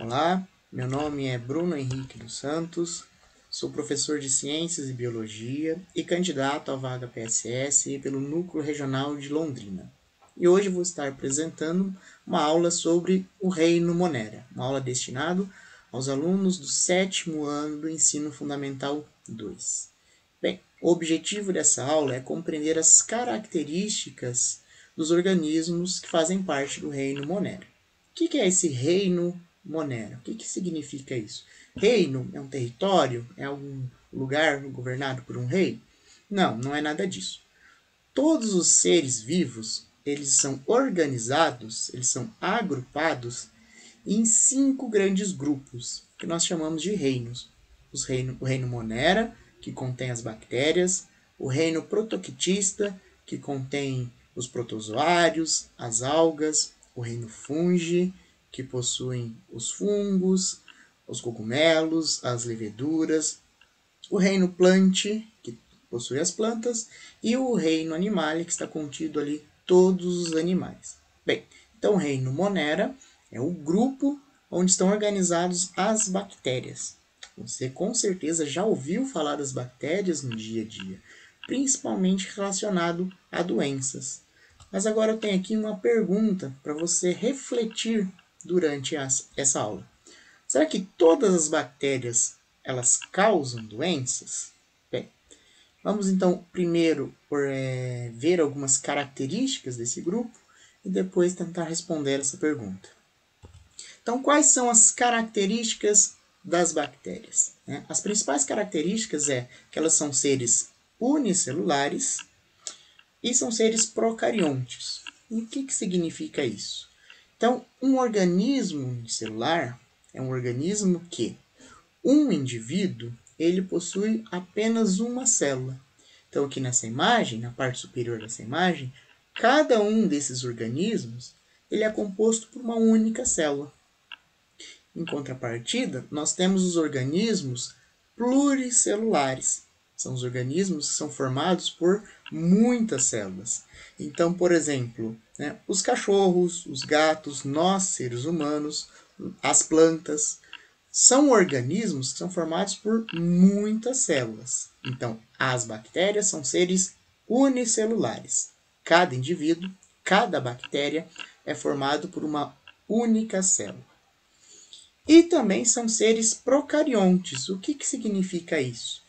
Olá, meu nome é Bruno Henrique dos Santos, sou professor de Ciências e Biologia e candidato à vaga PSS pelo Núcleo Regional de Londrina. E hoje vou estar apresentando uma aula sobre o Reino Monera, uma aula destinada aos alunos do 7º ano do Ensino Fundamental 2. Bem, o objetivo dessa aula é compreender as características dos organismos que fazem parte do Reino Monera. O que é esse Reino Monera? O que significa isso? Reino é um território? É algum lugar governado por um rei? Não, não é nada disso. Todos os seres vivos, eles são organizados, eles são agrupados em 5 grandes grupos, que nós chamamos de reinos. O reino Monera, que contém as bactérias, o reino Protoctista, que contém os protozoários, as algas, o reino Fungi, que possuem os fungos, os cogumelos, as leveduras, o reino Plantae, que possui as plantas, e o reino Animalia, que está contido ali todos os animais. Bem, então o reino Monera é o grupo onde estão organizados as bactérias. Você com certeza já ouviu falar das bactérias no dia a dia, principalmente relacionado a doenças. Mas agora eu tenho aqui uma pergunta para você refletir durante essa aula. Será que todas as bactérias elas causam doenças? Bem, vamos então primeiro ver algumas características desse grupo e depois tentar responder essa pergunta. Então, quais são as características das bactérias? As principais características é que elas são seres unicelulares e são seres procariontes. E o que significa isso? Então, um organismo unicelular é um organismo que um indivíduo ele possui apenas uma célula. Então, aqui nessa imagem, na parte superior dessa imagem, cada um desses organismos ele é composto por uma única célula. Em contrapartida, nós temos os organismos pluricelulares. São os organismos que são formados por muitas células. Então, por exemplo, os cachorros, os gatos, nós, seres humanos, as plantas, são organismos que são formados por muitas células. Então, as bactérias são seres unicelulares. Cada indivíduo, cada bactéria é formado por uma única célula. E também são seres procariontes. O que significa isso?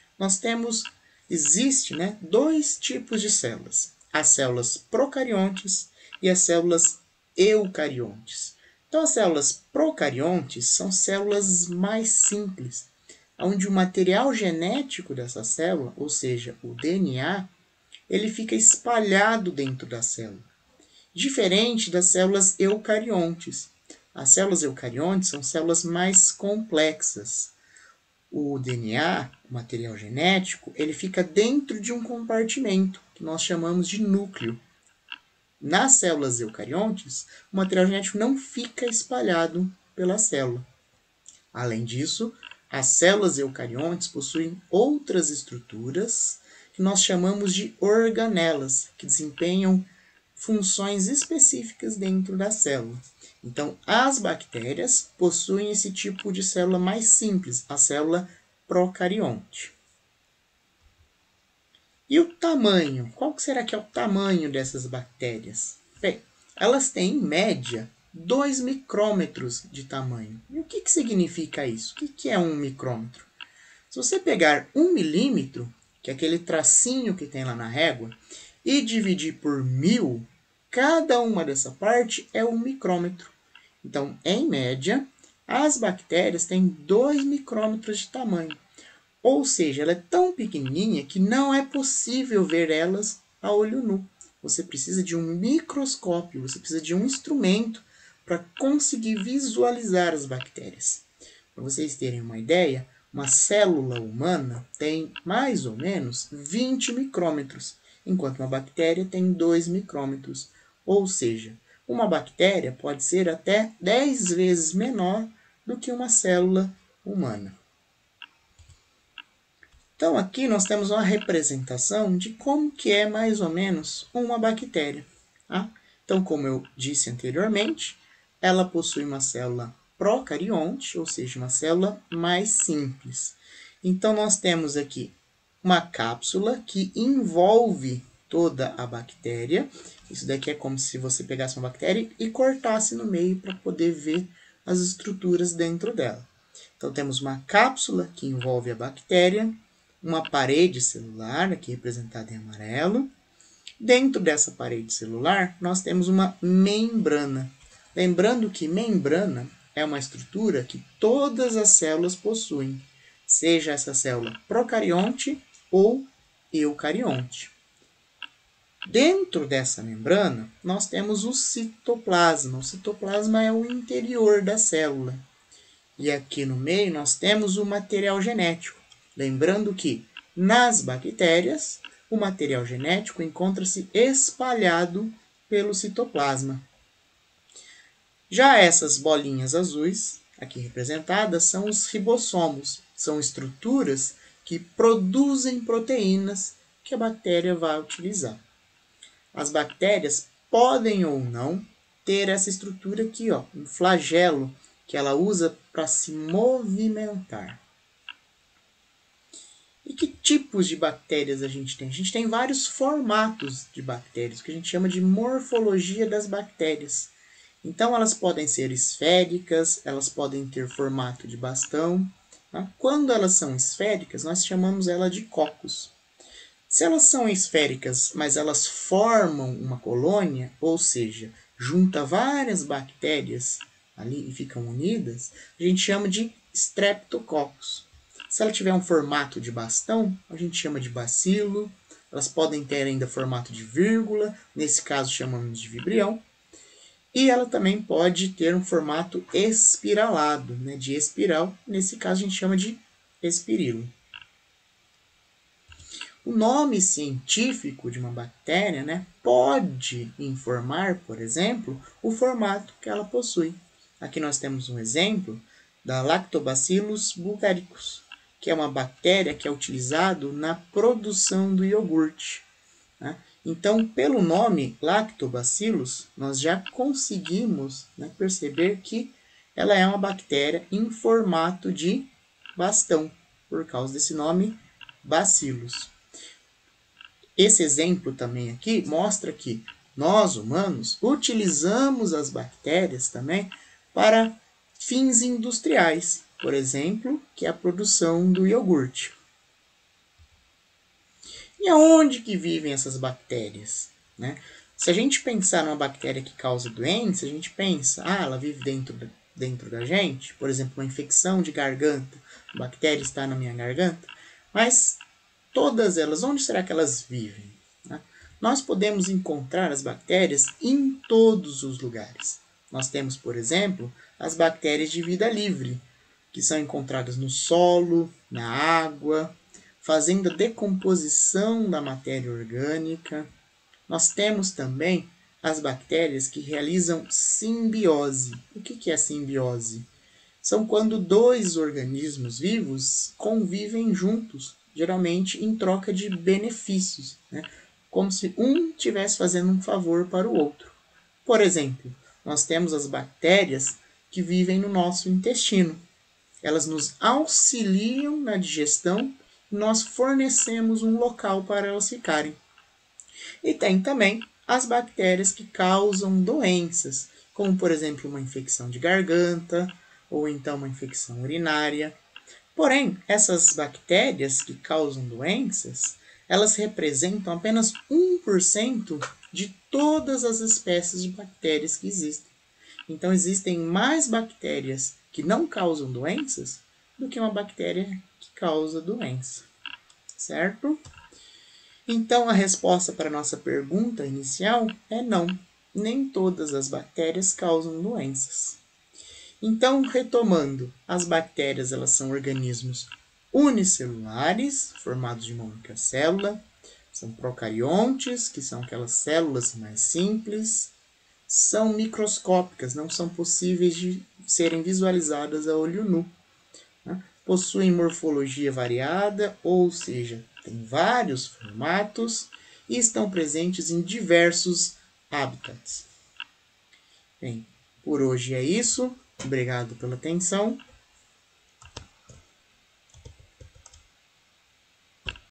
Existe 2 tipos de células. As células procariontes e as células eucariontes. Então, as células procariontes são células mais simples, onde o material genético dessa célula, ou seja, o DNA, ele fica espalhado dentro da célula. Diferente das células eucariontes. As células eucariontes são células mais complexas. O DNA, o material genético, ele fica dentro de um compartimento, que nós chamamos de núcleo. Nas células eucariontes, o material genético não fica espalhado pela célula. Além disso, as células eucariontes possuem outras estruturas que nós chamamos de organelas, que desempenham funções específicas dentro da célula. Então, as bactérias possuem esse tipo de célula mais simples, a célula procarionte. E o tamanho? Qual será que é o tamanho dessas bactérias? Bem, elas têm, em média, 2 micrômetros de tamanho. E o que significa isso? O que é 1 micrômetro? Se você pegar 1 milímetro, que é aquele tracinho que tem lá na régua, e dividir por 1000, cada uma dessa parte é 1 micrômetro. Então, em média, as bactérias têm 2 micrômetros de tamanho. Ou seja, ela é tão pequenininha que não é possível ver elas a olho nu. Você precisa de um microscópio, você precisa de um instrumento para conseguir visualizar as bactérias. Para vocês terem uma ideia, uma célula humana tem mais ou menos 20 micrômetros, enquanto uma bactéria tem 2 micrômetros. Ou seja, uma bactéria pode ser até 10 vezes menor do que uma célula humana. Então, aqui nós temos uma representação de como que é mais ou menos uma bactéria. Tá? Então, como eu disse anteriormente, ela possui uma célula procarionte, ou seja, uma célula mais simples. Então, nós temos aqui uma cápsula que envolve toda a bactéria. Isso daqui é como se você pegasse uma bactéria e cortasse no meio para poder ver as estruturas dentro dela. Então, temos uma cápsula que envolve a bactéria, uma parede celular, aqui representada em amarelo. Dentro dessa parede celular, nós temos uma membrana. Lembrando que membrana é uma estrutura que todas as células possuem, seja essa célula procarionte ou eucarionte. Dentro dessa membrana, nós temos o citoplasma. O citoplasma é o interior da célula. E aqui no meio nós temos o material genético. Lembrando que nas bactérias, o material genético encontra-se espalhado pelo citoplasma. Já essas bolinhas azuis, aqui representadas, são os ribossomos. São estruturas que produzem proteínas que a bactéria vai utilizar. As bactérias podem ou não ter essa estrutura aqui, ó, um flagelo, que ela usa para se movimentar. E que tipos de bactérias a gente tem? A gente tem vários formatos de bactérias, que a gente chama de morfologia das bactérias. Então, elas podem ser esféricas, elas podem ter formato de bastão. Tá? Quando elas são esféricas, nós chamamos ela de cocos. Se elas são esféricas, mas elas formam uma colônia, ou seja, junta várias bactérias ali e ficam unidas, a gente chama de streptococcus. Se ela tiver um formato de bastão, a gente chama de bacilo. Elas podem ter ainda formato de vírgula, nesse caso chamamos de vibrião. E ela também pode ter um formato espiralado, né, de espiral, nesse caso a gente chama de espirilo. O nome científico de uma bactéria, né, pode informar, por exemplo, o formato que ela possui. Aqui nós temos um exemplo da Lactobacillus bulgaricus, que é uma bactéria que é utilizada na produção do iogurte. Né? Então, pelo nome Lactobacillus, nós já conseguimos, né, perceber que ela é uma bactéria em formato de bastão, por causa desse nome Bacillus. Esse exemplo também aqui mostra que nós, humanos, utilizamos as bactérias também para fins industriais, por exemplo, que é a produção do iogurte. E aonde que vivem essas bactérias? Né? Se a gente pensar numa bactéria que causa doença, a gente pensa, ela vive dentro da gente, por exemplo, uma infecção de garganta, a bactéria está na minha garganta, mas todas elas, onde será que elas vivem? Né? Nós podemos encontrar as bactérias em todos os lugares. Nós temos, por exemplo, as bactérias de vida livre, que são encontradas no solo, na água, fazendo a decomposição da matéria orgânica. Nós temos também as bactérias que realizam simbiose. O que é simbiose? São quando dois organismos vivos convivem juntos, geralmente em troca de benefícios, né? Como se um estivesse fazendo um favor para o outro. Por exemplo, nós temos as bactérias que vivem no nosso intestino. Elas nos auxiliam na digestão e nós fornecemos um local para elas ficarem. E tem também as bactérias que causam doenças, como por exemplo uma infecção de garganta ou então uma infecção urinária. Porém, essas bactérias que causam doenças, elas representam apenas 1% de todas as espécies de bactérias que existem. Então, existem mais bactérias que não causam doenças do que uma bactéria que causa doença. Certo? Então, a resposta para a nossa pergunta inicial é não. Nem todas as bactérias causam doenças. Então, retomando, as bactérias elas são organismos unicelulares, formados de uma única célula. São procariontes, que são aquelas células mais simples. São microscópicas, não são possíveis de serem visualizadas a olho nu. Né? Possuem morfologia variada, ou seja, têm vários formatos e estão presentes em diversos hábitats. Bem, por hoje é isso. Obrigado pela atenção